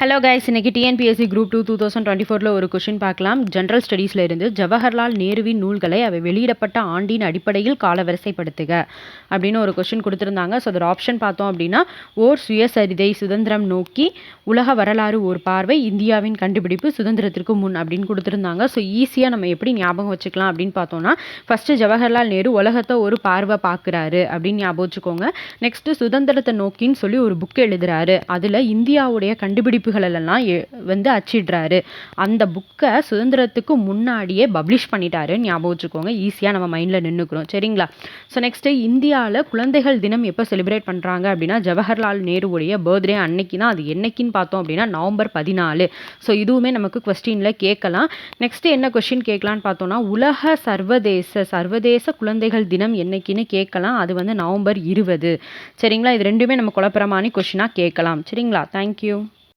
Hello guys, இன்னைக்கு TNPSC group 2 2024 ஒரு question பார்க்கலாம். ஜென்ரல் ஸ்டடீஸில் இருந்து ஜவஹர்லால் நேருவின் நூல்களை அவை வெளியிடப்பட்ட ஆண்டின் அடிப்படையில் காலவரிசைப்படுத்துக அப்படின்னு ஒரு கொஷின் கொடுத்துருந்தாங்க. ஸோ அதோட ஆப்ஷன் பார்த்தோம் அப்படின்னா, ஓர் சுயசரிதை, சுதந்திரம் நோக்கி, உலக வரலாறு ஒரு பார்வை, இந்தியாவின் கண்டுபிடிப்பு, சுதந்திரத்திற்கு முன் அப்படின்னு கொடுத்துருந்தாங்க. ஸோ ஈஸியாக நம்ம எப்படி ஞாபகம் வச்சுக்கலாம் அப்படின்னு பார்த்தோம்னா, ஃபஸ்ட்டு ஜவஹர்லால் நேரு உலகத்தை ஒரு பார்வை பார்க்குறாரு அப்படின்னு ஞாபகம் வச்சுக்கோங்க. நெக்ஸ்ட்டு சுதந்திரத்தை நோக்கின்னு சொல்லி ஒரு புக் எழுதுறாரு. அதில் இந்தியாவுடைய கண்டுபிடிப்புகளெல்லாம் வந்து அச்சிடுறாரு. அந்த புக்கை சுதந்திரத்துக்கு முன்னாடியே பப்ளிஷ் பண்ணிட்டாரு ஞாபகம் வச்சுக்கோங்க. ஈஸியாக நம்ம மைண்டில் நின்றுக்கிறோம். சரிங்களா? ஸோ நெக்ஸ்ட்டு இந்தியாவில் குழந்தைகள் தினம் எப்போ செலிப்ரேட் பண்ணுறாங்க அப்படின்னா, ஜவஹர்லால் நேருவுடைய பர்த்டே அன்னைக்கு தான். அது என்னைக்குன்னு பார்த்தோம் அப்படின்னா நவம்பர் 14. ஸோ இதுவுமே நமக்கு கொஸ்டினில் கேட்கலாம். நெக்ஸ்ட்டு என்ன கொஸ்டின் கேட்கலான்னு பார்த்தோம்னா, உலக சர்வதேச குழந்தைகள் தினம் என்னைக்குன்னு கேட்கலாம். அது வந்து நவம்பர் 20. சரிங்களா? இது ரெண்டுமே நம்ம குழப்பறமான கொஸ்டினாக கேட்கலாம். சரிங்களா? தேங்க்யூ.